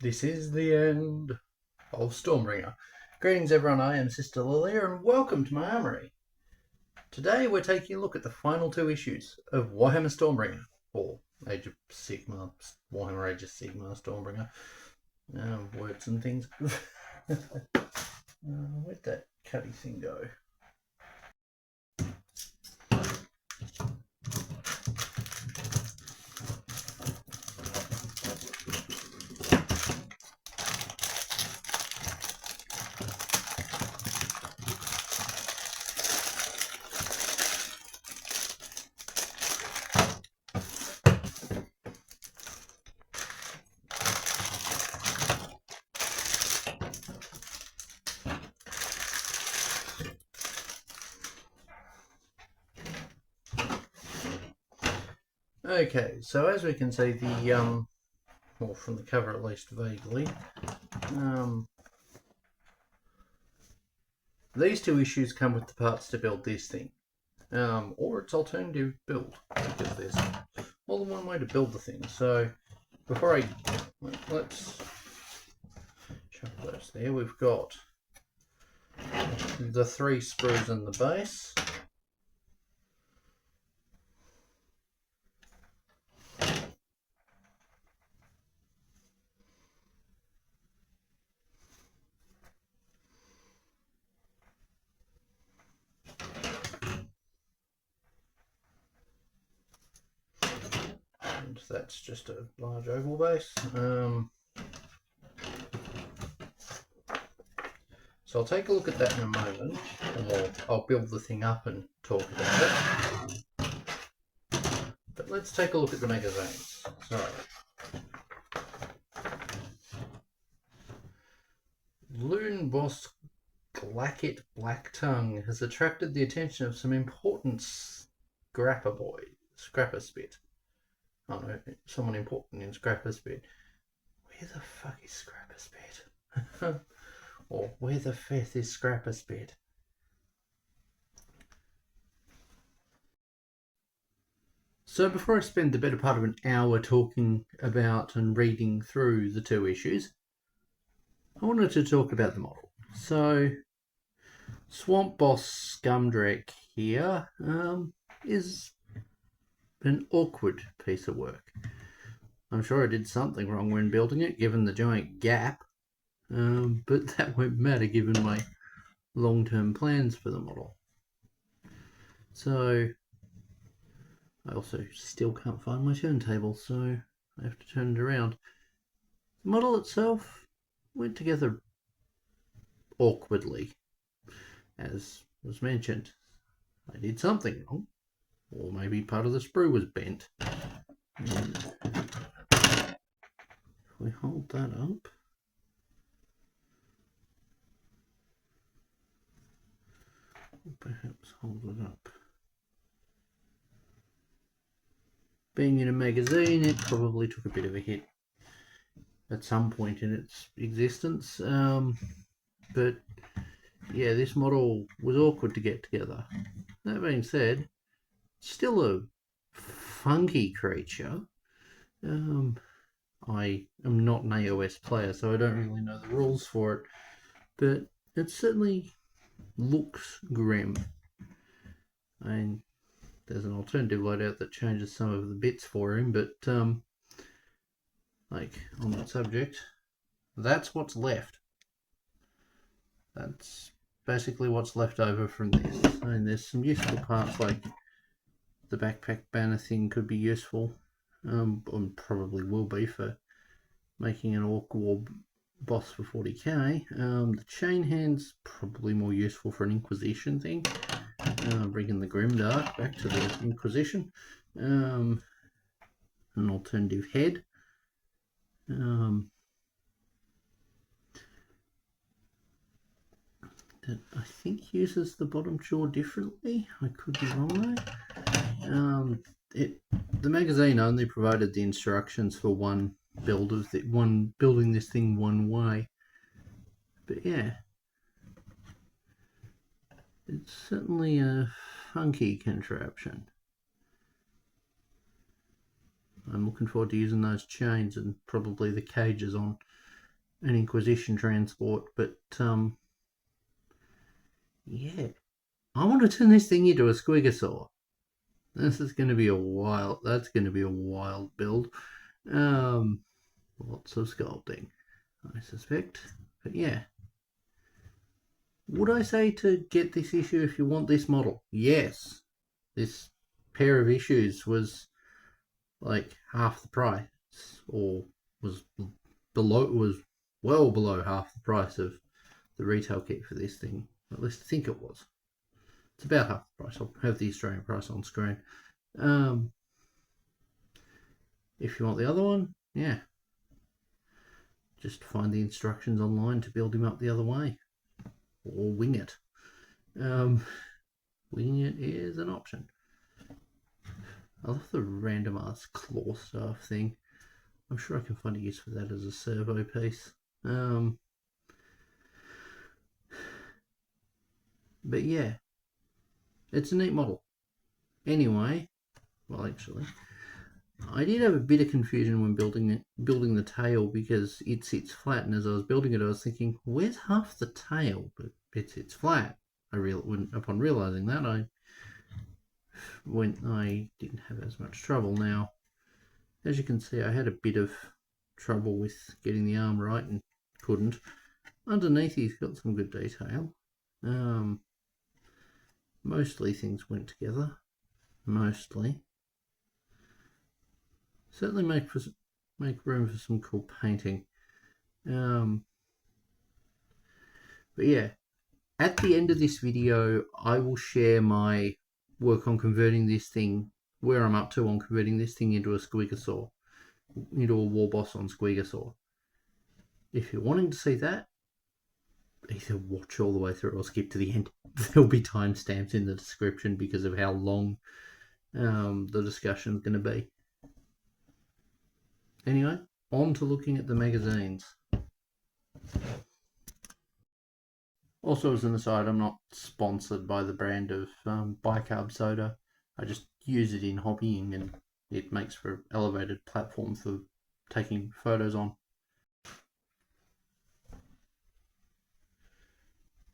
This is the end of Stormbringer. Greetings everyone, I am Sister Lilia and welcome to my armory. Today we're taking a look at the final two issues of Warhammer Stormbringer, or Age of Sigmar, Warhammer Age of Sigmar Stormbringer. Words and things. Where'd that cutty thing go? Okay, so as we can see, the well, from the cover at least vaguely, these two issues come with the parts to build this thing, or its alternative build, because there's more than one way to build the thing. So before let's chuck those there. We've got the 3 sprues in the base. And that's just a large oval base. So I'll take a look at that in a moment, or I'll build the thing up and talk about it. But let's take a look at the magazines. So, Swampboss Skumdrekk Black Tongue has attracted the attention of some important Scrapper Spit. Oh no, someone important in Scrapper Spit. Where the fuck is Scrapper Spit? Or where the fifth is Scrapper Spit? So before I spend the better part of an hour talking about and reading through the 2 issues, I wanted to talk about the model. So Swampboss Skumdrekk here is an awkward piece of work. I'm sure I did something wrong when building it, given the giant gap, but that won't matter given my long-term plans for the model. So I also still can't find my turntable, so I have to turn it around. The model itself went together awkwardly. As was mentioned, I did something wrong, or maybe part of the sprue was bent. If we hold that up, perhaps hold it up. Being in a magazine, it probably took a bit of a hit at some point in its existence, but yeah, this model was awkward to get together. That being said, still a funky creature. I am not an AOS player, so I don't really know the rules for it, but it certainly looks grim. And there's an alternative loadout that changes some of the bits for him, but like on that subject, that's what's left. That's basically what's left over from this. And there's some useful parts, like the backpack banner thing could be useful, and probably will be for making an orc war boss for 40k. The chain hand's probably more useful for an Inquisition thing, bringing the Grimdark back to the Inquisition. An alternative head. That I think uses the bottom jaw differently. I could be wrong though. The magazine only provided the instructions for one build of building this thing one way. But yeah, it's certainly a funky contraption. I'm looking forward to using those chains and probably the cages on an Inquisition transport, but yeah, I want to turn this thing into a squigosaur. This is going to be a wild. That's going to be a wild build. Lots of sculpting, I suspect. But yeah, would I say to get this issue if you want this model? Yes. This pair of issues was like half the price, or was well below half the price of the retail kit for this thing. At least I think it was. It's about half the price. I'll have the Australian price on screen. If you want the other one, yeah, just find the instructions online to build him up the other way, or wing it. Winging it is an option. I love the random ass claw staff thing. I'm sure I can find a use for that as a servo piece. But yeah, it's a neat model. Anyway, well, actually, I did have a bit of confusion when building the tail, because it sits flat, and as I was building it, I was thinking, where's half the tail? But it sits flat. Upon realizing that, I didn't have as much trouble. Now, as you can see, I had a bit of trouble with getting the arm right and couldn't. Underneath, he's got some good detail. Mostly things went together. Mostly. Certainly make room for some cool painting. But yeah, at the end of this video, I will share my work on converting this thing, where I'm up to on converting this thing into a squigosaur, into a war boss on squigosaur. If you're wanting to see that, either watch all the way through or skip to the end. There'll be timestamps in the description because of how long the discussion is going to be. Anyway, on to looking at the magazines. Also, as an aside, I'm not sponsored by the brand of bicarb soda. I just use it in hobbying, and it makes for an elevated platform for taking photos on.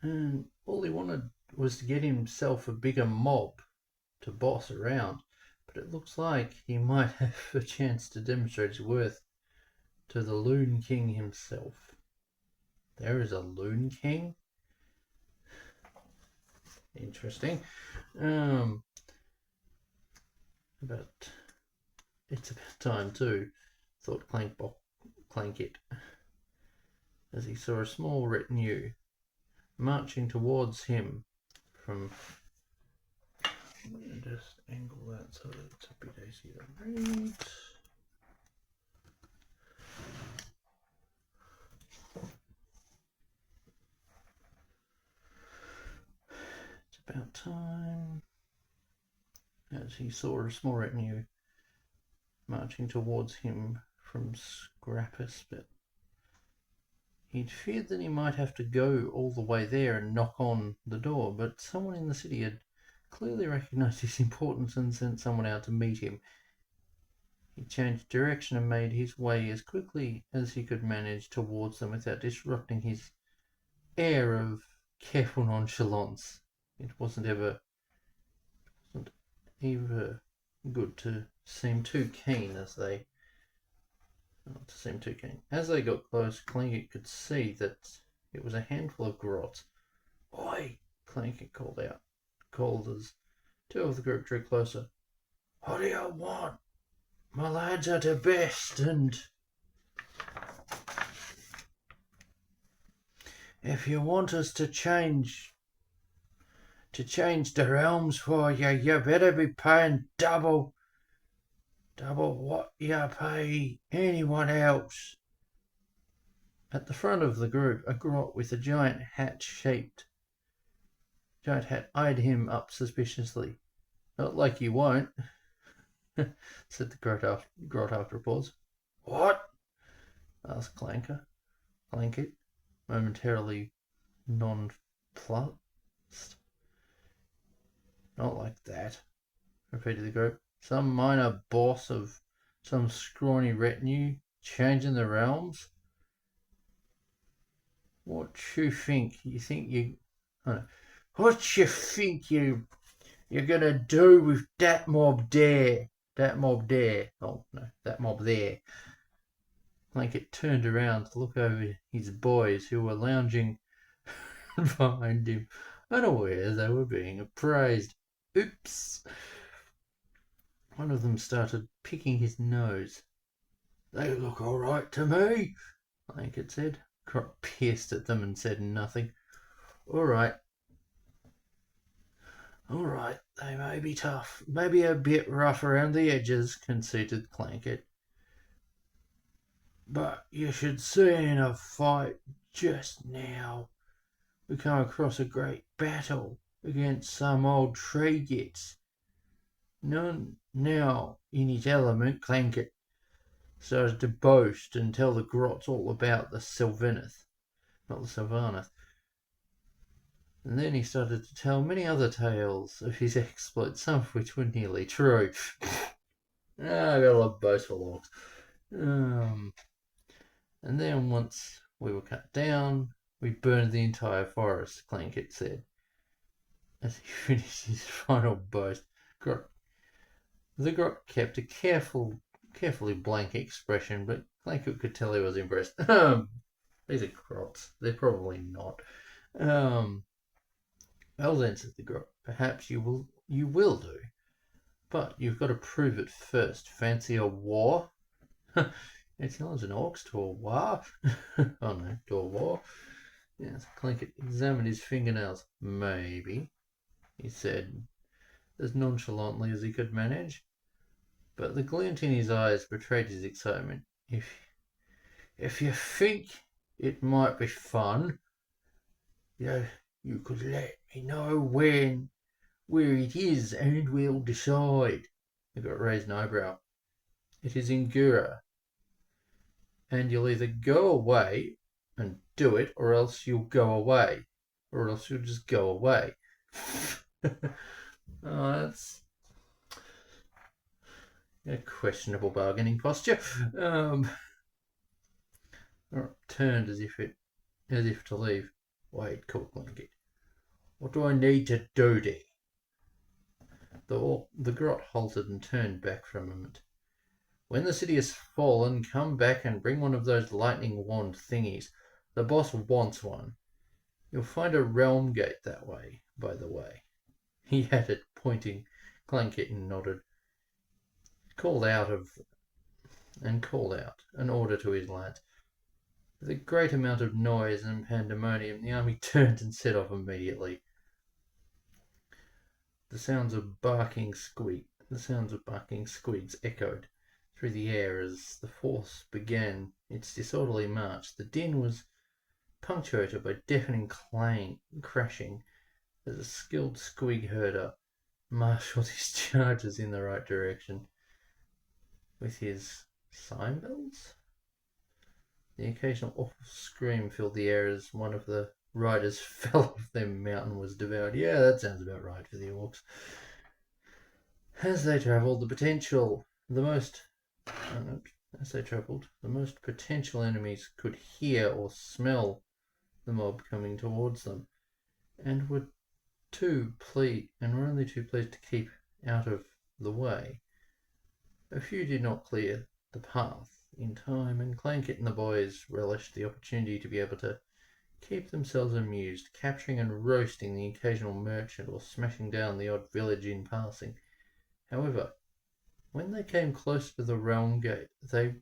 And all he wanted was to get himself a bigger mob to boss around, but it looks like he might have a chance to demonstrate his worth to the Loon King himself. There is a Loon King? Interesting. But it's about time too, thought Clankit, as he saw a small retinue marching towards him from... I'm going to just angle that so it's a bit easier to read. It's about time. As he saw a small retinue marching towards him from Scrappus, but he'd feared that he might have to go all the way there and knock on the door, but someone in the city had clearly recognised his importance and sent someone out to meet him. He changed direction and made his way as quickly as he could manage towards them without disrupting his air of careful nonchalance. It wasn't ever good to seem too keen as they... Not to seem too keen. As they got close, Clankit could see that it was a handful of grots. "Oi!" Clankit called as two of the group drew closer. "What do you want? My lads are the best, and if you want us to change the realms for you, you better be paying double what you pay anyone else." At the front of the group, a grot with a giant hat eyed him up suspiciously. "Not like you won't," said the grot after a pause. "What?" asked Clankit, momentarily nonplussed. "Not like that," repeated the group. "Some minor boss of some scrawny retinue changing the realms? What you think? What you think you're gonna do with that mob there? That mob there. Oh no, that mob there. Blanket turned around to look over his boys who were lounging behind him, unaware they were being appraised. Oops! One of them started picking his nose. They look all right to me, Blanket said. Crop pierced at them and said nothing. All right, they may be tough, maybe a bit rough around the edges, conceded Clanket. But you should see in a fight just now. We come across a great battle against some old tree gits. None now in his element, Clanket started to boast and tell the grots all about the Sylvaneth, not the Sylvaneth. And then he started to tell many other tales of his exploits, some of which were nearly true. I got a lot of boastful orcs. And then once we were cut down, we burned the entire forest, Clanket said. As he finished his final boast, the grot kept a carefully blank expression, but Clanket could tell he was impressed. These are grots. They're probably not. Well then, said the grot, perhaps you will do. But you've got to prove it first. Fancy a war? It challenged an orcs to a war? Oh no, to a war? Yes, Clanket examined his fingernails. Maybe, he said, as nonchalantly as he could manage. But the glint in his eyes betrayed his excitement. If you think it might be fun, you could let me know where it is, and we'll decide. He got raised an eyebrow. It is in Gura. And you'll either go away and do it, or else you'll go away. Or else you'll just go away. That's a questionable bargaining posture. Turned as if to leave. Wait, called Blanket. What do I need to do there? The grot halted and turned back for a moment. When the city has fallen, come back and bring one of those lightning wand thingies. The boss wants one. You'll find a realm gate that way, by the way. He added, pointing. Clanket nodded. Called out an order to his lads. With a great amount of noise and pandemonium, the army turned and set off immediately. The sounds of barking squeaks echoed through the air as the force began its disorderly march. The din was punctuated by deafening crashing as a skilled squig herder marshalled his chargers in the right direction with his cymbals. The occasional awful scream filled the air as one of the riders fell off their mount and was devoured. Yeah, that sounds about right for the orcs. As they travelled, the most potential enemies could hear or smell the mob coming towards them, and were only too pleased to keep out of the way. A few did not clear the path in time, and Clanket and the boys relished the opportunity to be able to keep themselves amused, capturing and roasting the occasional merchant or smashing down the odd village in passing. However, when they came close to the realm gate, they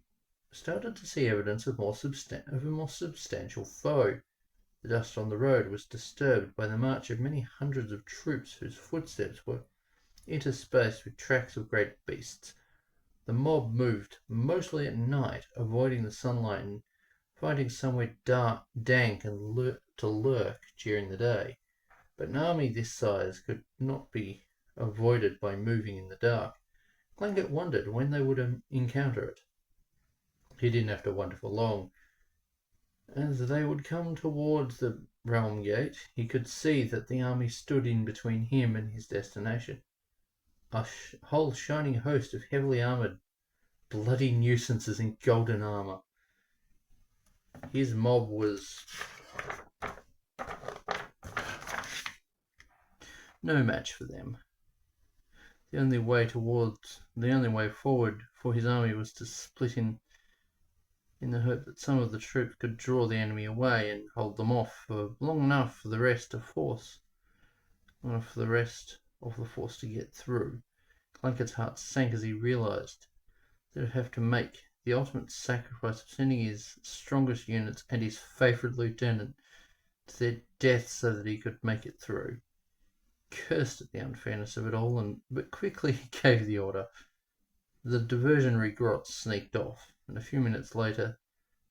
started to see evidence of a more substantial foe. The dust on the road was disturbed by the march of many hundreds of troops whose footsteps were interspersed with tracks of great beasts. The mob moved mostly at night, avoiding the sunlight and finding somewhere dank and to lurk during the day. But an army this size could not be avoided by moving in the dark. Clanket wondered when they would encounter it. He didn't have to wonder for long. As they would come towards the realm gate, he could see that the army stood in between him and his destination. A whole shining host of heavily armoured, bloody nuisances in golden armour. His mob was no match for them. The only way forward for his army was to split in the hope that some of the troops could draw the enemy away and hold them off for long enough for the rest of the force to get through. Clunket's heart sank as he realised that he'd have to make the ultimate sacrifice of sending his strongest units and his favourite lieutenant to their death so that he could make it through. Cursed at the unfairness of it all, but quickly gave the order. The diversionary grots sneaked off, and a few minutes later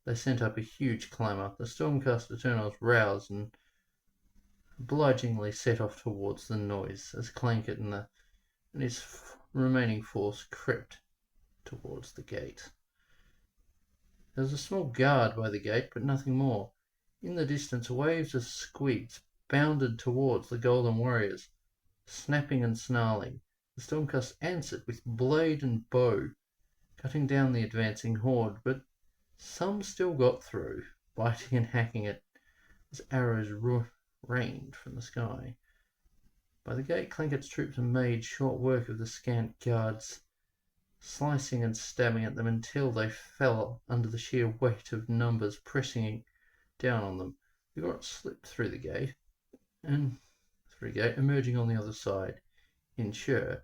they sent up a huge clamour. The Stormcast Eternals roused and obligingly set off towards the noise as Clanket and his remaining force crept towards the gate. There was a small guard by the gate, but nothing more. In the distance, waves of squids bounded towards the Golden Warriors, snapping and snarling. The Stormcast answered with blade and bow, cutting down the advancing horde, but some still got through, biting and hacking it as arrows rained from the sky. By the gate, Clanket's troops made short work of the scant guards, slicing and stabbing at them until they fell under the sheer weight of numbers pressing down on them. The grots slipped through the gate, emerging on the other side. Sure.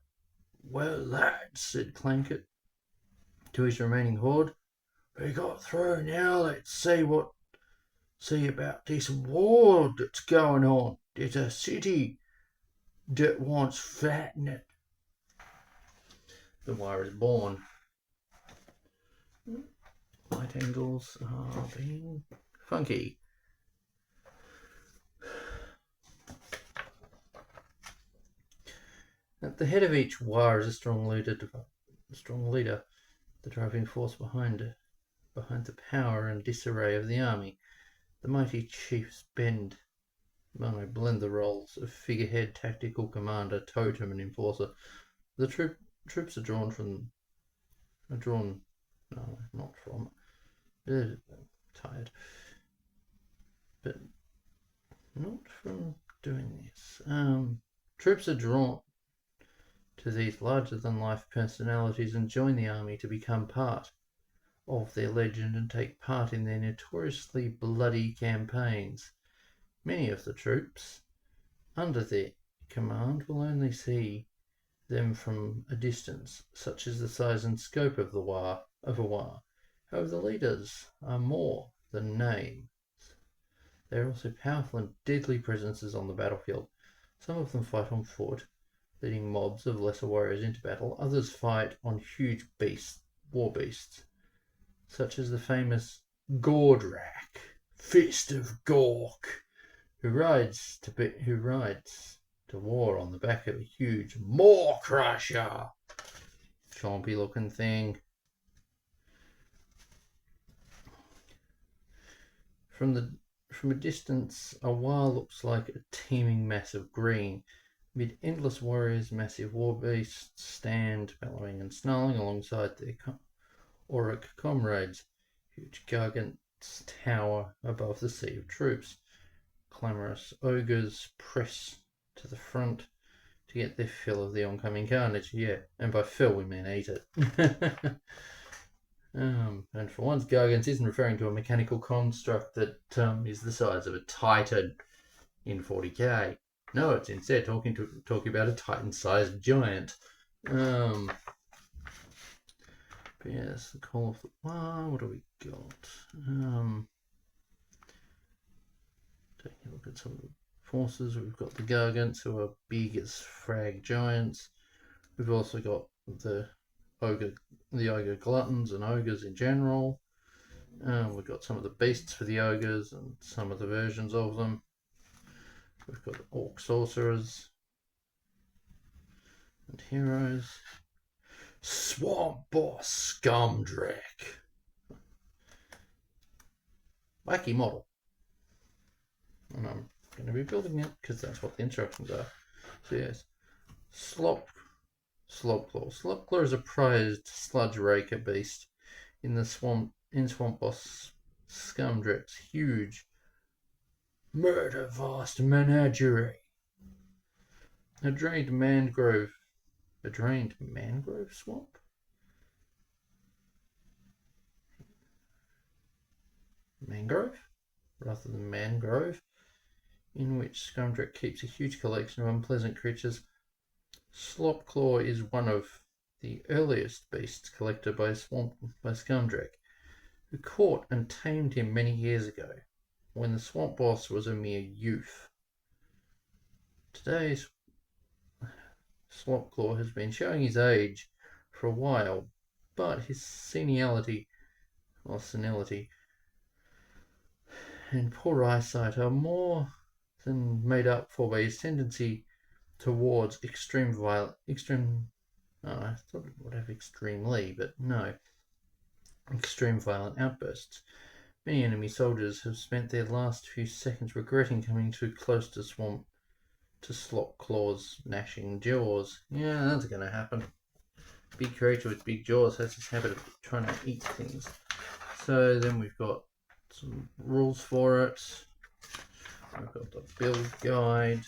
"Well, lads," said Clanket to his remaining horde, "we got through now. Let's see about this war that's going on. There's a city that wants fattening." The wire is born. Light angles are being funky. At the head of each wire is a strong leader, the driving force behind the power and disarray of the army. The mighty chiefs blend the roles of figurehead, tactical commander, totem, and enforcer. The troops they're tired, but not from doing this. Troops are drawn to these larger-than-life personalities and join the army to become part of their legend and take part in their notoriously bloody campaigns. Many of the troops under their command will only see them from a distance, such as the size and scope of a war. However, the leaders are more than names. They are also powerful and deadly presences on the battlefield. Some of them fight on foot, leading mobs of lesser warriors into battle. Others fight on huge war beasts, such as the famous Gordrak, Fist of Gork, who rides to war on the back of a huge Maw Crusher. Chompy looking thing. From a distance, a war looks like a teeming mass of green. Amid endless warriors, massive war beasts stand, bellowing and snarling alongside their auric comrades. Huge gargants tower above the sea of troops. Clamorous ogres press to the front to get their fill of the oncoming carnage. Yeah, and by fill we mean eat it. And for once, gargants isn't referring to a mechanical construct that is the size of a Titan in 40k. No, it's instead talking about a Titan-sized giant. But yes, the call of the what do we got? Taking a look at some of the forces, we've got the gargants, who are big as frag giants. We've also got the ogre gluttons and ogres in general. We've got some of the beasts for the ogres and some of the versions of them. We've got orc sorcerers and heroes. Swampboss Skumdrekk. Wacky model. And I'm going to be building it because that's what the instructions are. So yes, Slopclaw. Slopclaw is a prized sludge raker beast in Swampboss Skumdrekk's huge murder vast menagerie. A drained mangrove swamp? Mangrove? Rather than mangrove, in which Skumdrekk keeps a huge collection of unpleasant creatures. Slopclaw is one of the earliest beasts collected by Skumdrekk, who caught and tamed him many years ago, when the swamp boss was a mere youth. Today's Slopclaw has been showing his age for a while, but his senility and poor eyesight are more than made up for by his tendency towards extreme violence. I thought it would have extremely, but no. Extreme violent outbursts. Many enemy soldiers have spent their last few seconds regretting coming too close to Slopclaw's gnashing jaws. Yeah, that's going to happen. Big creature with big jaws has this habit of trying to eat things. So then we've got some rules for it. We've got the build guide.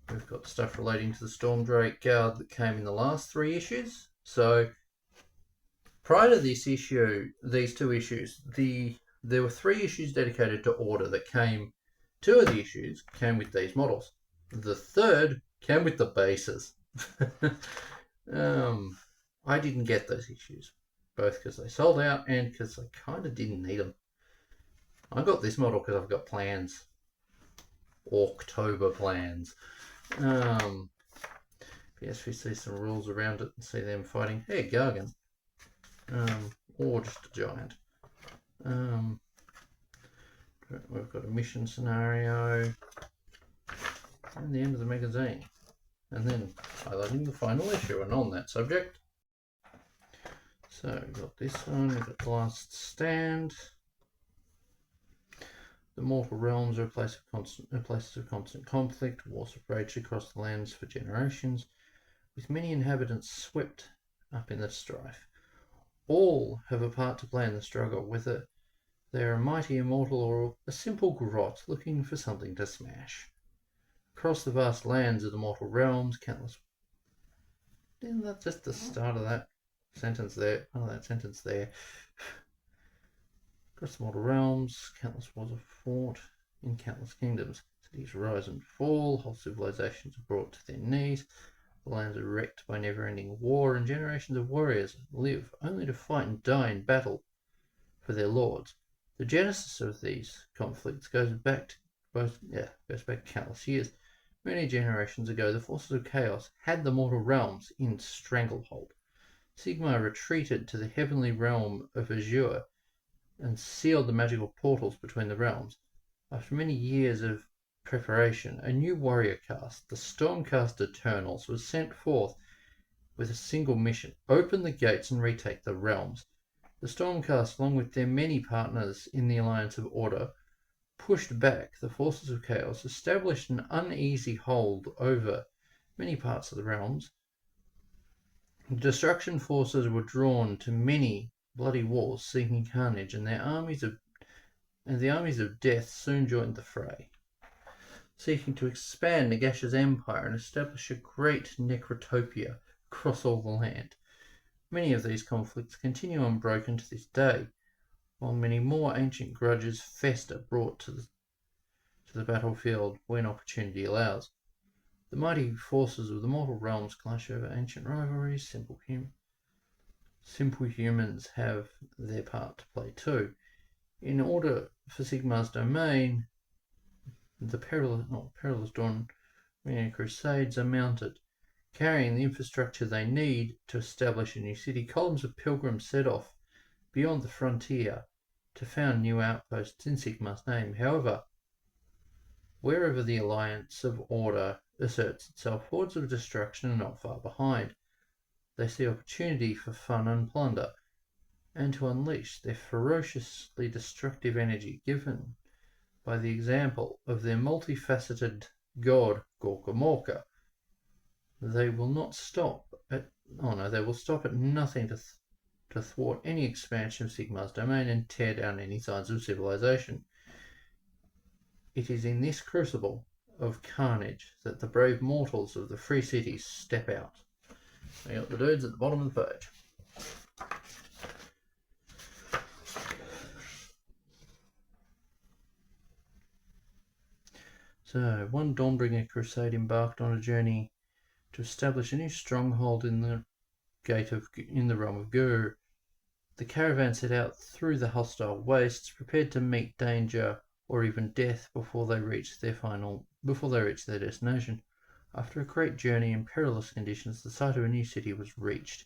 We've got stuff relating to the Stormbringer guard that came in the last 3 issues. So prior to this issue, these 2 issues, there were 3 issues dedicated to order that came. 2 of the issues came with these models. The 3rd came with the bases. I didn't get those issues, both because they sold out and because I kind of didn't need them. I got this model because I've got plans. October plans. Yes, we see some rules around it and see them fighting. Hey, Gargan. Or just a giant. We've got a mission scenario. And the end of the magazine. And then highlighting the final issue. And on that subject. So we've got this one. We've got The Last Stand. The mortal realms are places of constant conflict. Wars have raged across the lands for generations, with many inhabitants swept up in the strife. All have a part to play in the struggle, whether they are a mighty immortal or a simple grot looking for something to smash. Across the vast lands of the mortal realms, countless... Isn't that just the start of that sentence there? Oh, that sentence there. Across the mortal realms, countless wars are fought in countless kingdoms. Cities rise and fall, whole civilizations are brought to their knees, the lands are wrecked by never-ending war, and generations of warriors live only to fight and die in battle for their lords. The genesis of these conflicts goes back countless years. Many generations ago, the forces of chaos had the mortal realms in stranglehold. Sigmar retreated to the heavenly realm of Azure and sealed the magical portals between the realms. After many years of preparation, a new warrior caste, the Stormcast Eternals, was sent forth with a single mission: open the gates and retake the realms. The Stormcast, along with their many partners in the Alliance of Order, pushed back the forces of chaos, established an uneasy hold over many parts of the realms. The destruction forces were drawn to many bloody wars seeking carnage, and the armies of death soon joined the fray, seeking to expand Nagash's empire and establish a great necrotopia across all the land. Many of these conflicts continue unbroken to this day, while many more ancient grudges fester, brought to the battlefield when opportunity allows. The mighty forces of the mortal realms clash over ancient rivalries. Simple humans have their part to play too. In order for Sigmar's domain, the perilous dawn crusades are mounted, carrying the infrastructure they need to establish a new city. Columns of pilgrims set off beyond the frontier to found new outposts in Sigmar's name. However, wherever the Alliance of Order asserts itself, hordes of destruction are not far behind. They see opportunity for fun and plunder, and to unleash their ferociously destructive energy, given by the example of their multifaceted god Gorkamorka. They will stop at nothing to thwart any expansion of Sigmar's domain and tear down any signs of civilization. It is in this crucible of carnage that the brave mortals of the free cities step out. We got the dudes at the bottom of the page. So, one Dawnbringer crusade embarked on a journey to establish a new stronghold in the realm of Gur. The caravan set out through the hostile wastes, prepared to meet danger or even death before they reached their destination. After a great journey in perilous conditions, the site of a new city was reached.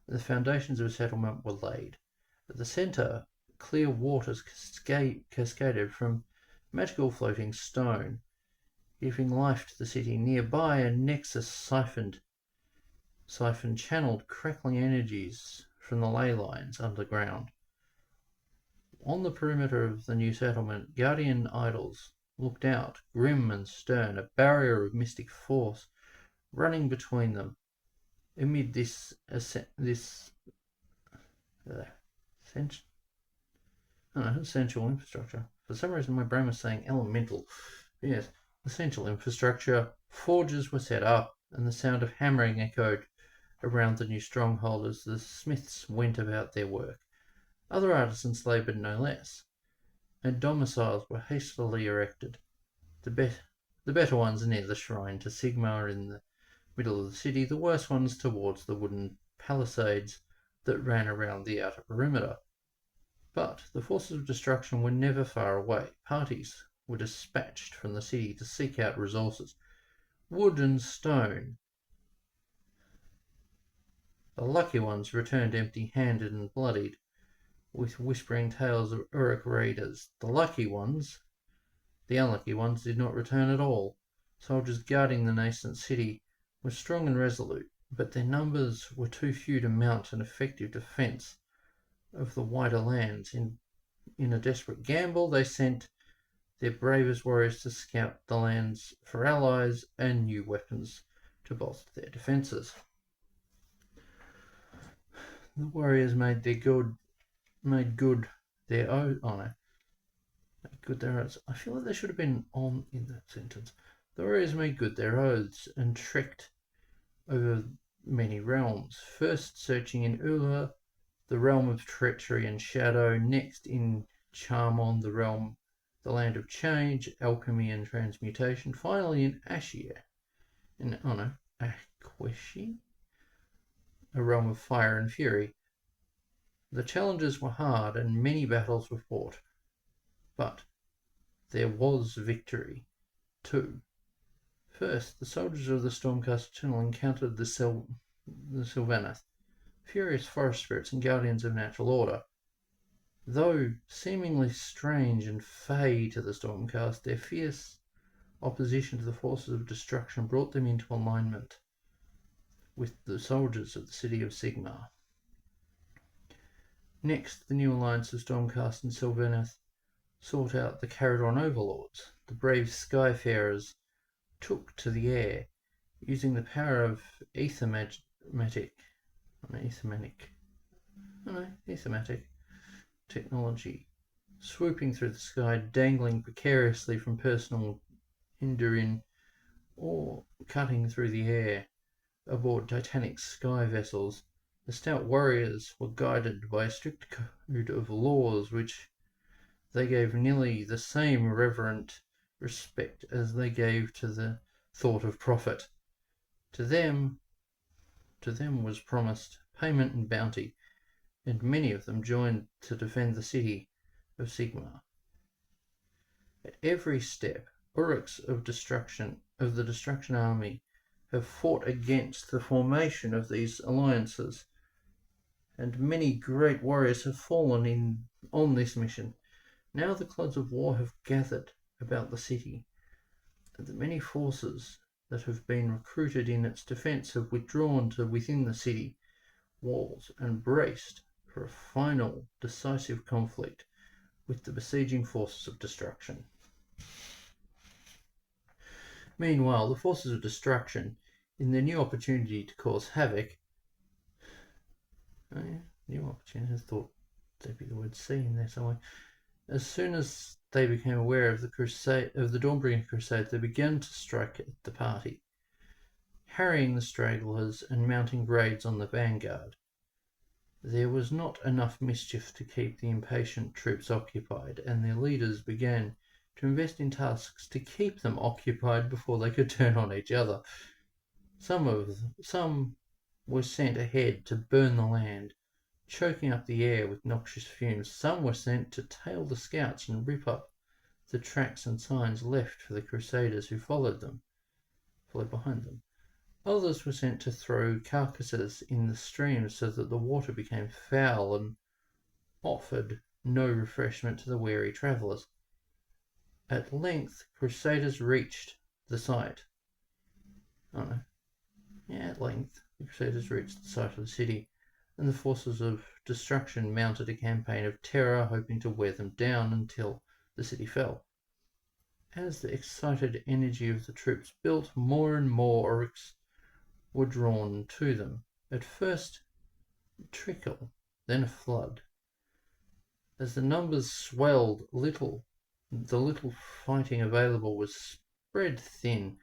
The foundations of a settlement were laid. At the centre, clear waters cascaded from magical floating stone, giving life to the city. Nearby, a nexus siphoned channeled crackling energies from the ley lines underground. On the perimeter of the new settlement, guardian idols looked out, grim and stern, a barrier of mystic force running between them. Amid this essential infrastructure. For some reason, my brain was saying elemental. Yes, essential infrastructure. Forges were set up, and the sound of hammering echoed around the new stronghold as the smiths went about their work. Other artisans laboured no less, and domiciles were hastily erected. The better ones near the shrine to Sigmar in the middle of the city, the worse ones towards the wooden palisades that ran around the outer perimeter. But the forces of destruction were never far away. Parties were dispatched from the city to seek out resources. Wood and stone. The lucky ones returned empty-handed and bloodied, with whispering tales of Uruk raiders. The unlucky ones did not return at all. Soldiers guarding the nascent city were strong and resolute, but their numbers were too few to mount an effective defence of the wider lands. In a desperate gamble, they sent their bravest warriors to scout the lands for allies and new weapons to bolster their defences. The warriors made good their oaths. I feel like there should have been on in that sentence. The warriors made good their oaths and trekked over many realms. First searching in Ula, the realm of treachery and shadow. Next in Charmon, the land of change, alchemy and transmutation. Finally in Ashir, Aqueshi, a realm of fire and fury. The challenges were hard and many battles were fought, but there was victory too. First, the soldiers of the Stormcast Channel encountered the Sylvaneth, furious forest spirits and guardians of natural order. Though seemingly strange and fey to the Stormcast, their fierce opposition to the forces of destruction brought them into alignment with the soldiers of the city of Sigmar. Next, the new alliance of Stormcast and Sylvaneth sought out the Caradron overlords. The brave Skyfarers took to the air, using the power of ethermatic technology, swooping through the sky, dangling precariously from personal Hindurin, or cutting through the air aboard titanic sky vessels. The stout warriors were guided by a strict code of laws which they gave nearly the same reverent respect as they gave to the thought of profit. To them was promised payment and bounty, and many of them joined to defend the city of Sigmar. At every step, Uruks of the Destruction Army have fought against the formation of these alliances, and many great warriors have fallen on this mission. Now the clouds of war have gathered about the city, and the many forces that have been recruited in its defence have withdrawn to within the city walls and braced for a final decisive conflict with the besieging forces of destruction. Meanwhile, the forces of destruction, in their new opportunity to cause havoc, I thought there'd be the word C in there somewhere. As soon as they became aware of the Dawnbringer crusade, they began to strike at the party, harrying the stragglers and mounting raids on the vanguard. There was not enough mischief to keep the impatient troops occupied, and their leaders began to invest in tasks to keep them occupied before they could turn on each other. Some were sent ahead to burn the land, choking up the air with noxious fumes. Some were sent to tail the scouts and rip up the tracks and signs left for the crusaders who followed behind them. Others were sent to throw carcasses in the streams so that the water became foul and offered no refreshment to the weary travellers. At length, crusaders reached the site. At length, the crusaders reached the site of the city, and the forces of destruction mounted a campaign of terror, hoping to wear them down until the city fell. As the excited energy of the troops built, more and more orcs were drawn to them. At first, a trickle, then a flood. As the numbers swelled, the little fighting available was spread thin,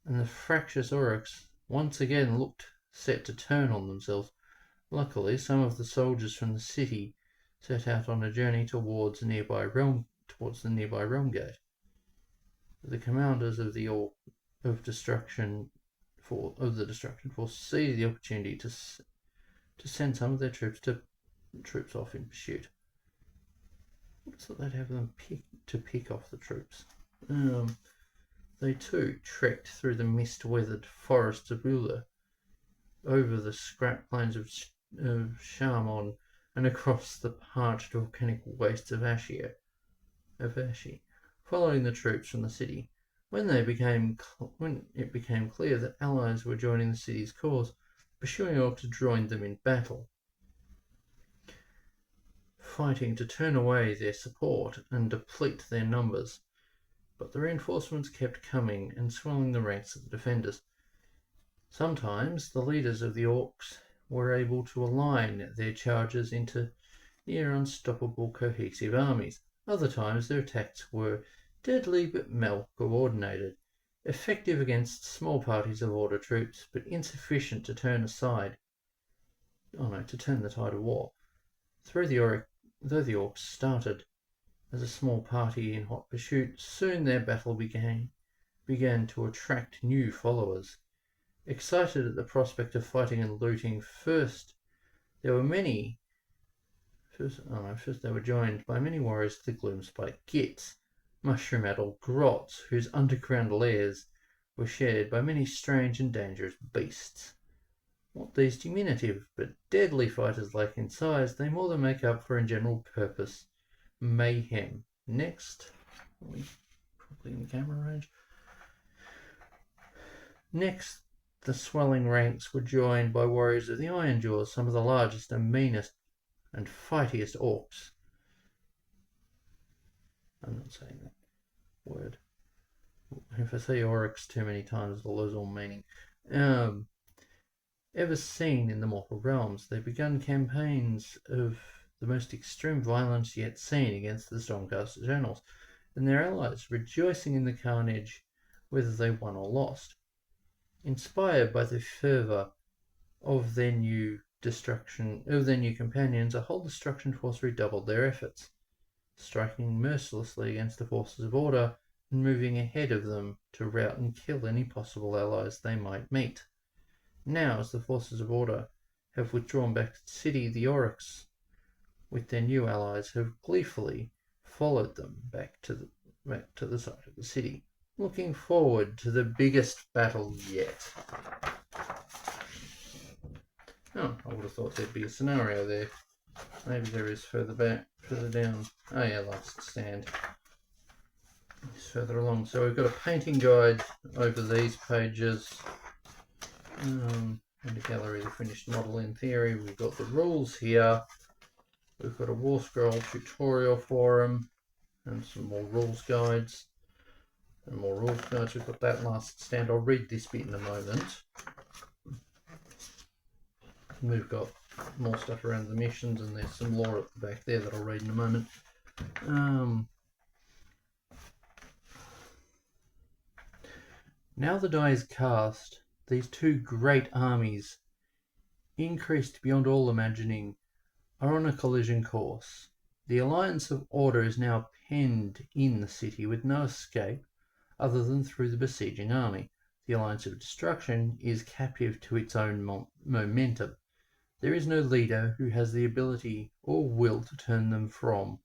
and the fractious orcs once again looked set to turn on themselves. Luckily, some of the soldiers from the city set out on a journey towards the nearby realm gate. The commanders of the destruction force seized the opportunity to send some of their troops off in pursuit. So they'd have them pick off the troops. They too trekked through the mist-weathered forests of Ula, over the scrap plains of Shamon, and across the parched volcanic wastes of Ashi, following the troops from the city. When it became clear that allies were joining the city's cause, pursuing orcs joined them in battle, fighting to turn away their support and deplete their numbers. But the reinforcements kept coming and swelling the ranks of the defenders. Sometimes the leaders of the orcs were able to align their charges into near unstoppable cohesive armies. Other times their attacks were deadly but well-coordinated, effective against small parties of order troops, but insufficient to turn the tide of war. Though the orcs started as a small party in hot pursuit, soon their battle began to attract new followers. Excited at the prospect of fighting and looting, first they were joined by many warriors of the gloom-spiked Gits, mushroom-addled grots, whose underground lairs were shared by many strange and dangerous beasts. What these diminutive but deadly fighters lack in size, they more than make up for in general purpose mayhem. Next, probably in the camera range. Next, the swelling ranks were joined by warriors of the Iron Jaws, some of the largest and meanest and fightiest orcs. I'm not saying that word. If I say orcs too many times, it'll lose all meaning. Ever seen in the mortal realms, they began campaigns of the most extreme violence yet seen against the Stormcast Journals, and their allies rejoicing in the carnage whether they won or lost. Inspired by the fervour of their new companions, a whole destruction force redoubled their efforts, striking mercilessly against the forces of order and moving ahead of them to rout and kill any possible allies they might meet. Now, as the forces of order have withdrawn back to the city, the orcs, with their new allies, have gleefully followed them back to the site of the city, looking forward to the biggest battle yet. Oh, I would have thought there'd be a scenario there. Maybe there is further down. Oh yeah, last stand. It's further along. So we've got a painting guide over these pages. And a gallery of the finished model in theory. We've got the rules here. We've got a War Scroll tutorial forum and some more rules guides. And more rules guides. We've got that last stand. I'll read this bit in a moment. We've got more stuff around the missions, and there's some lore at the back there that I'll read in a moment. Now the die is cast, these two great armies, increased beyond all imagining, are on a collision course. The alliance of order is now penned in the city with no escape other than through the besieging army. The alliance of destruction is captive to its own momentum. There is no leader who has the ability or will to turn them from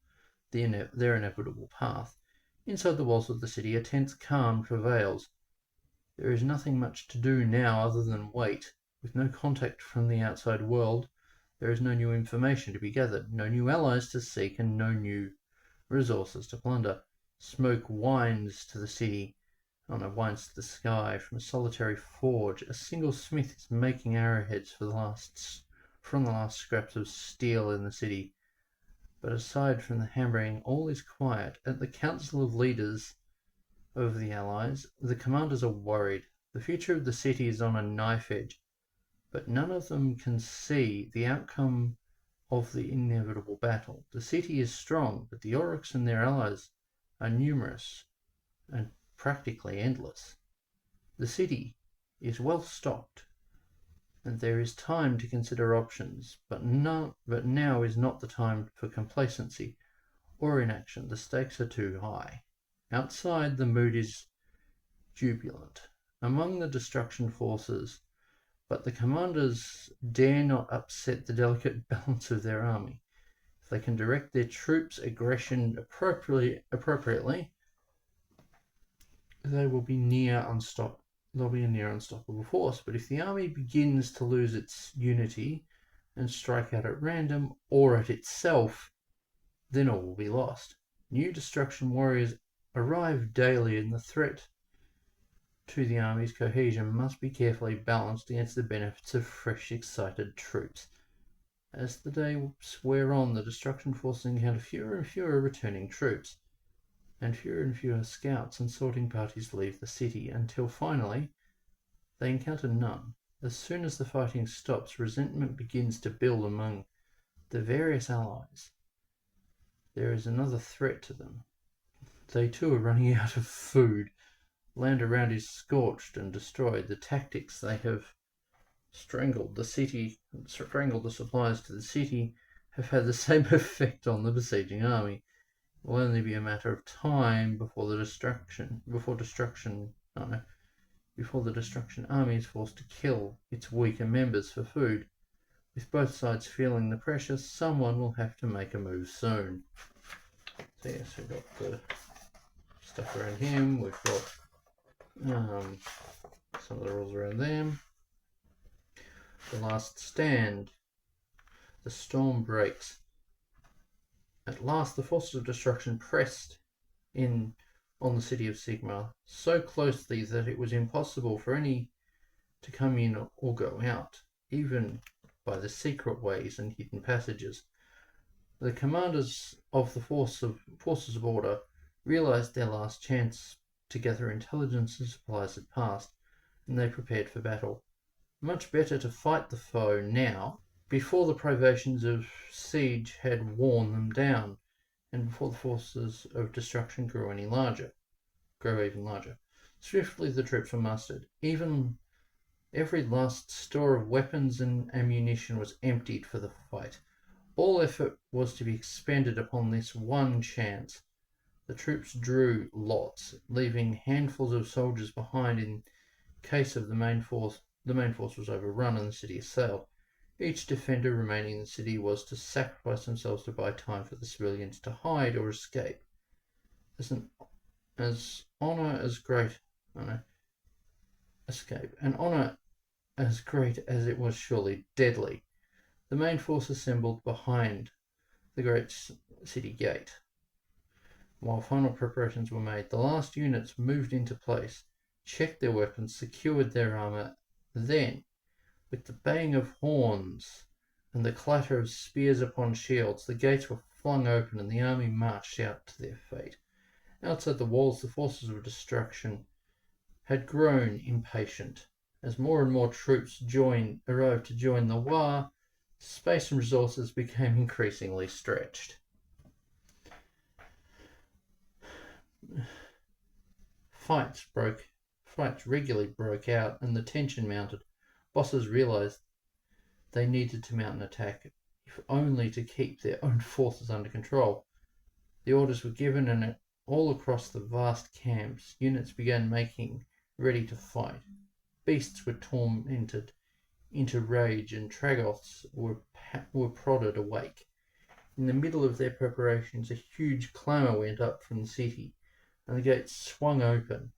their inevitable path. Inside the walls of the city, a tense calm prevails. There is nothing much to do now other than wait. With no contact from the outside world, there is no new information to be gathered, no new allies to seek, and no new resources to plunder. Smoke winds to the city, winds to the sky. From a solitary forge, a single smith is making arrowheads from the last scraps of steel in the city. But aside from the hammering, all is quiet. At the council of leaders of the allies, the commanders are worried. The future of the city is on a knife edge, but none of them can see the outcome of the inevitable battle. The city is strong, but the orcs and their allies are numerous and practically endless. The city is well stocked, and there is time to consider options, but now is not the time for complacency or inaction. The stakes are too high. Outside, the mood is jubilant among the destruction forces, but the commanders dare not upset the delicate balance of their army. If they can direct their troops' aggression appropriately, they will be they'll be a near unstoppable force. But if the army begins to lose its unity and strike out at random or at itself, then all will be lost. New destruction warriors arrive daily, and the threat to the army's cohesion must be carefully balanced against the benefits of fresh, excited troops. As the days wear on, the destruction forces encounter fewer and fewer returning troops, and fewer scouts and sorting parties leave the city, until finally they encounter none. As soon as the fighting stops, resentment begins to build among the various allies. There is another threat to them. They too are running out of food. Land around is scorched and destroyed. The tactics they have strangled the supplies to the city, have had the same effect on the besieging army. It will only be a matter of time before the destruction army is forced to kill its weaker members for food. With both sides feeling the pressure, someone will have to make a move soon. So yes, we've got the stuff around him. We've got some of the rules around them. The last stand. The storm breaks. At last, the forces of destruction pressed in on the city of Sigmar so closely that it was impossible for any to come in or go out, even by the secret ways and hidden passages. The commanders of the forces of order realized their last chance to gather intelligence and supplies had passed, and they prepared for battle. Much better to fight the foe now, before the privations of siege had worn them down, and before the forces of destruction grow even larger. Swiftly the troops were mustered. Even every last store of weapons and ammunition was emptied for the fight. All effort was to be expended upon this one chance. The troops drew lots, leaving handfuls of soldiers behind in case of the main force was overrun and the city assailed. Each defender remaining in the city was to sacrifice themselves to buy time for the civilians to hide or escape. An honor as great as it was surely deadly. The main force assembled behind the great city gate. While final preparations were made, the last units moved into place, checked their weapons, secured their armor. Then, with the baying of horns and the clatter of spears upon shields, the gates were flung open and the army marched out to their fate. Outside the walls, the forces of destruction had grown impatient. As more and more troops arrived to join the war, space and resources became increasingly stretched. Fights regularly broke out, and the tension mounted. Bosses realized they needed to mount an attack, if only to keep their own forces under control. The orders were given, and all across the vast camps, units began making ready to fight. Beasts were tormented into rage, and Tragoths were prodded awake. In the middle of their preparations, a huge clamour went up from the city, and the gates swung open.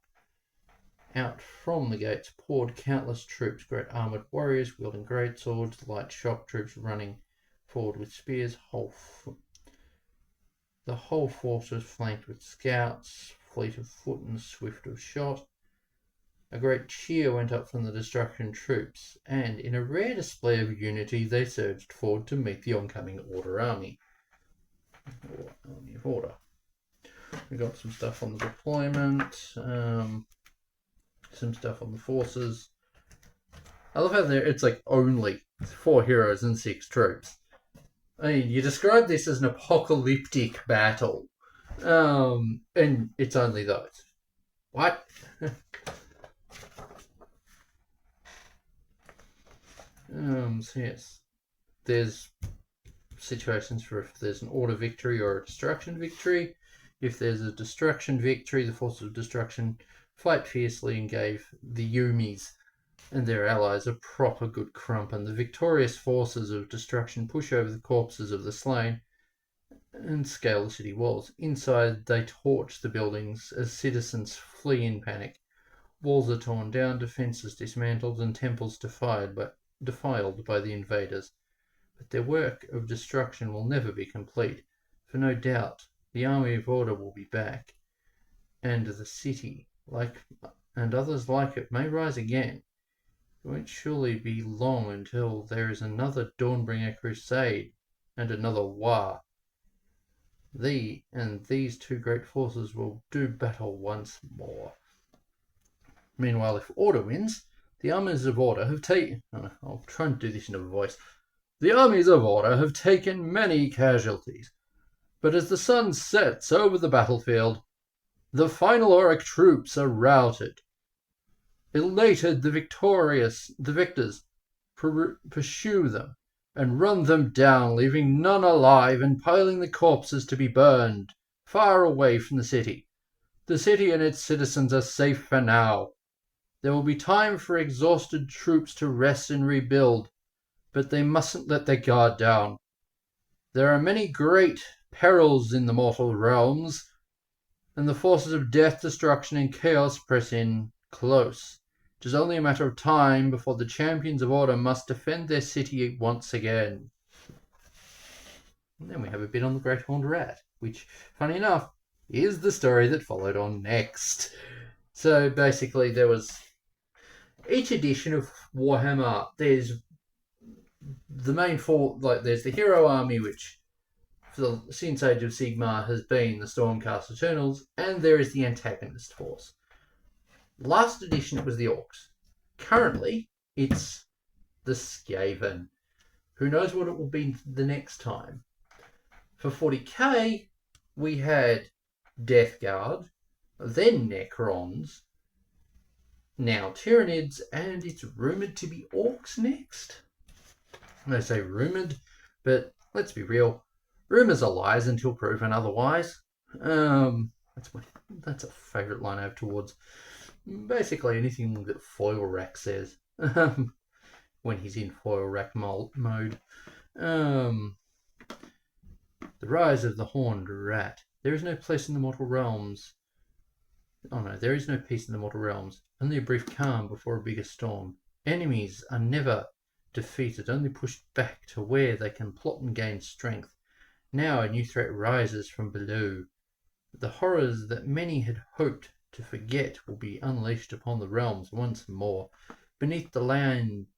Out from the gates poured countless troops, great armoured warriors wielding great swords, light shock troops running forward with spears. The whole force was flanked with scouts, fleet of foot and swift of shot. A great cheer went up from the destruction troops, and in a rare display of unity, they surged forward to meet the oncoming Order army. Or Army of Order. We got some stuff on the deployment, some stuff on the forces. I love how it's like only 4 heroes and 6 troops. I mean, you describe this as an apocalyptic battle, and it's only those. What? So yes, there's situations for if there's an order victory or a destruction victory. If there's a destruction victory, the forces of destruction fight fiercely and gave the Yumis and their allies a proper good crump, and the victorious forces of destruction push over the corpses of the slain and scale the city walls. Inside, they torch the buildings as citizens flee in panic. Walls are torn down, defences dismantled, and temples defiled by the invaders. But their work of destruction will never be complete, for no doubt the Army of Order will be back, and the city, and others like it, may rise again. It won't surely be long until there is another Dawnbringer crusade and another war. These 2 great forces will do battle once more. Meanwhile, if Order wins, the armies of Order have taken... I'll try and do this in a voice. The armies of Order have taken many casualties, but as the sun sets over the battlefield, the final Auric troops are routed. Elated, the victors pursue them and run them down, leaving none alive and piling the corpses to be burned far away from the city. The city and its citizens are safe for now. There will be time for exhausted troops to rest and rebuild, but they mustn't let their guard down. There are many great perils in the mortal realms, and the forces of death, destruction, and chaos press in close. It is only a matter of time before the champions of Order must defend their city once again. And then we have a bit on the Great Horned Rat, which, funny enough, is the story that followed on next. So basically there was each edition of Warhammer, there's the main there's the hero army, which since Age of Sigmar has been the Stormcast Eternals, and there is the antagonist force. Last edition it was the Orcs. Currently it's the Skaven. Who knows what it will be the next time. For 40k we had Death Guard, then Necrons, now Tyranids, and it's rumoured to be Orcs next. I say rumoured, but let's be real. Rumours are lies until proven otherwise. That's a favourite line I have towards basically anything that Foil Rack says when he's in Foil Rack mode. The Rise of the Horned Rat. There is no place in the mortal realms. Oh no, there is no peace in the mortal realms. Only a brief calm before a bigger storm. Enemies are never defeated, only pushed back to where they can plot and gain strength. Now a new threat rises from below. The horrors that many had hoped to forget will be unleashed upon the realms once more. Beneath the lands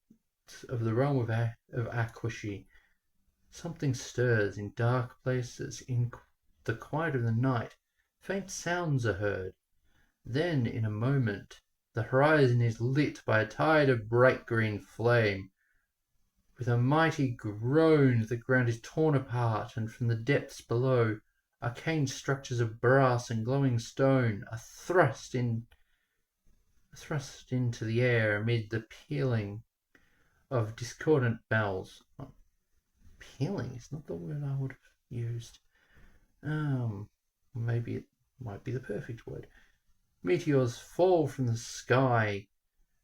of the realm of Aquashi, something stirs in dark places. In the quiet of the night, faint sounds are heard. Then, in a moment, the horizon is lit by a tide of bright green flame. With a mighty groan, the ground is torn apart, and from the depths below, Arcane structures of brass and glowing stone are thrust into the air amid the pealing of discordant bells. Oh, pealing is not the word I would have used. Maybe it might be the perfect word. Meteors fall from the sky,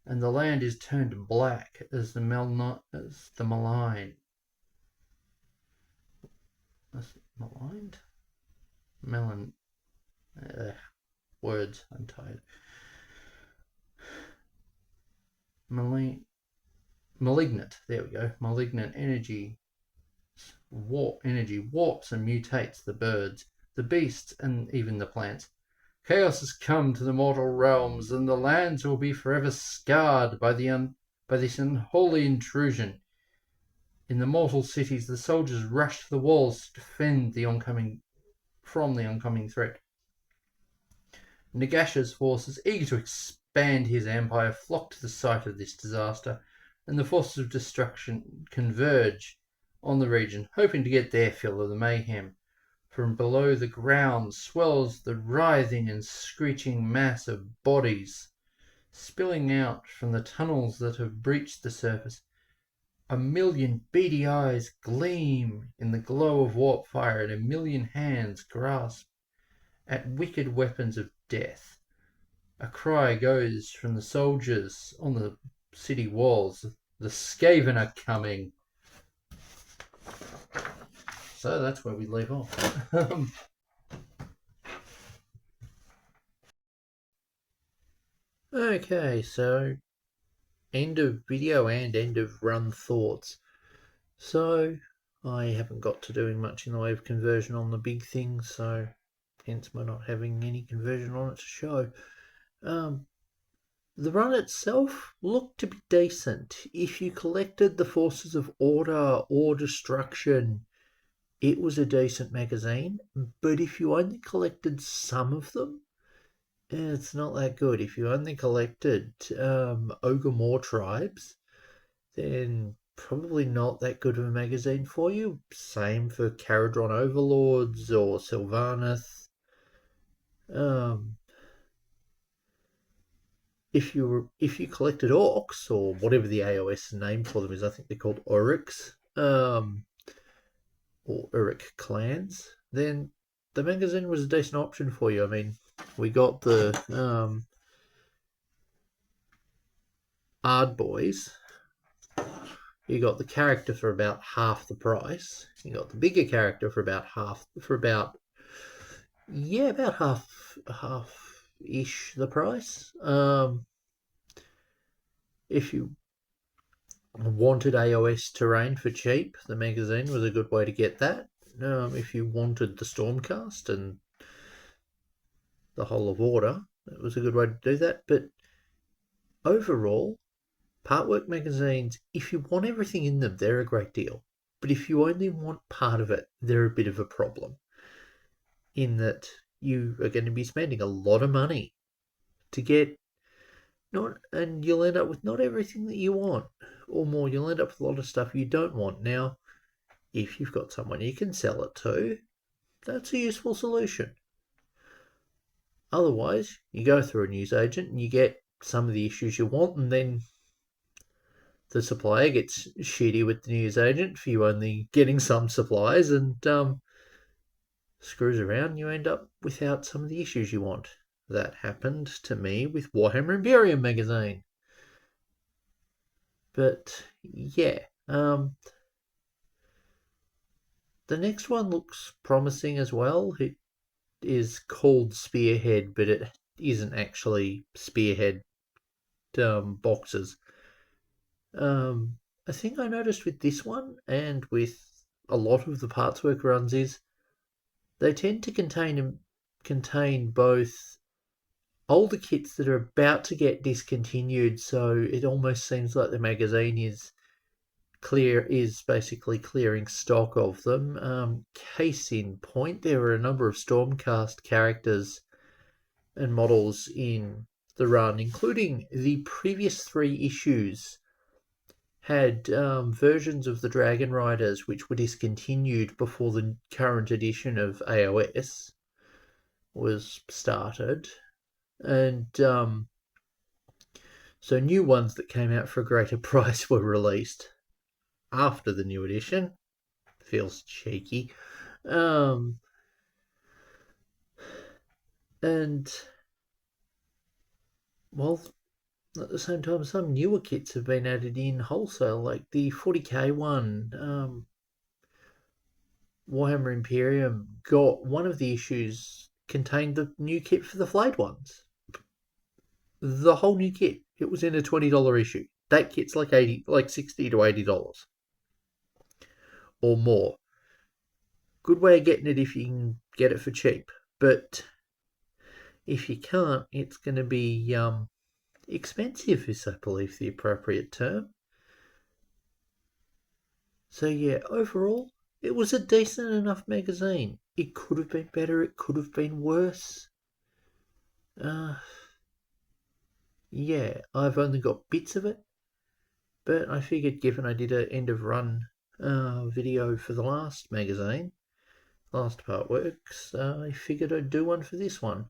and the land is turned black as the malign. Maligned? Words, I'm tired. Malignant, there we go. Malignant energy warps and mutates the birds, the beasts, and even the plants. Chaos has come to the mortal realms, and the lands will be forever scarred by this unholy intrusion. In the mortal cities, the soldiers rush to the walls to defend from the oncoming threat. Nagash's forces, eager to expand his empire, flock to the site of this disaster, and the forces of destruction converge on the region, hoping to get their fill of the mayhem. From below the ground swells the writhing and screeching mass of bodies, spilling out from the tunnels that have breached the surface. A million beady eyes gleam in the glow of warp fire, and a million hands grasp at wicked weapons of death. A cry goes from the soldiers on the city walls. The Skaven are coming. So that's where we leave off. Okay, so end of video and end of run thoughts. So I haven't got to doing much in the way of conversion on the big things, so hence my not having any conversion on it to show. The run itself looked to be decent. If you collected the forces of order or destruction, it was a decent magazine. But if you only collected some of them, it's not that good. If you only collected ogre tribes, then probably not that good of a magazine for you. Same for Caradron Overlords or Sylvaneth. If you collected orcs, or whatever the AOS name for them is, I think they're called Oryx, or Oryx clans, then the magazine was a decent option for you. I mean, we got the Ard Boys. You got the character for about half the price. You got the bigger character for about half ish the price. If you wanted AOS terrain for cheap, the magazine was a good way to get that. If you wanted the Stormcast and the whole of Order, it was a good way to do that. But overall, Partwork magazines, if you want everything in them, they're a great deal. But if you only want part of it, they're a bit of a problem. In that you are going to be spending a lot of money to get and you'll end up with not everything that you want, or more, you'll end up with a lot of stuff you don't want. Now, if you've got someone you can sell it to, that's a useful solution. Otherwise, you go through a newsagent and you get some of the issues you want, and then the supplier gets shitty with the newsagent for you only getting some supplies, and screws around and you end up without some of the issues you want. That happened to me with Warhammer Imperium magazine. But yeah, the next one looks promising as well. It is called Spearhead, but it isn't actually Spearhead boxes. I think I noticed with this one and with a lot of the Partswork runs is they tend to contain both older kits that are about to get discontinued, so it almost seems like the magazine is basically clearing stock of them. Case in point, there were a number of Stormcast characters and models in the run, including the previous 3 issues had versions of the Dragon Riders which were discontinued before the current edition of AOS was started, and so new ones that came out for a greater price were released after the new edition. Feels cheeky. And well, at the same time, some newer kits have been added in wholesale, like the 40k one. Warhammer Imperium got one of the issues contained the new kit for the flayed ones. The whole new kit. It was in a $20 issue. That kit's like $60 to $80 or more. Good way of getting it if you can get it for cheap. But if you can't, it's going to be expensive, is I believe the appropriate term. So yeah, overall, it was a decent enough magazine. It could have been better. It could have been worse. Yeah, I've only got bits of it, but I figured given I did an end of run video for the last magazine, last part works, I figured I'd do one for this one.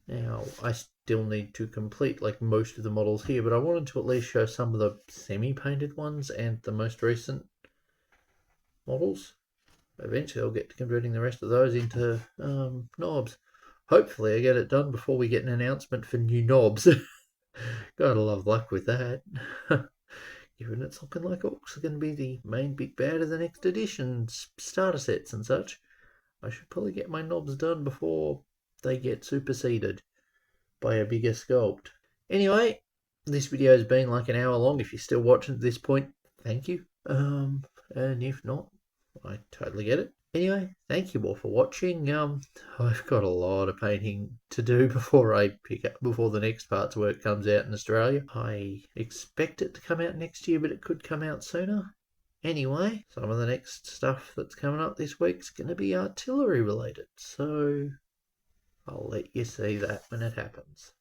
Now, I still need to complete like most of the models here, but I wanted to at least show some of the semi-painted ones and the most recent models. Eventually I'll get to converting the rest of those into knobs. Hopefully I get it done before we get an announcement for new knobs. Gotta love luck with that. Given it's looking like Orcs are going to be the main big bad of the next edition's starter sets and such, I should probably get my knobs done before they get superseded by a bigger sculpt. Anyway, this video has been like an hour long. If you're still watching at this point, thank you. And if not, I totally get it. Anyway, thank you all for watching. I've got a lot of painting to do before the next part's work comes out in Australia. I expect it to come out next year, but it could come out sooner. Anyway, some of the next stuff that's coming up this week's going to be artillery related, so I'll let you see that when it happens.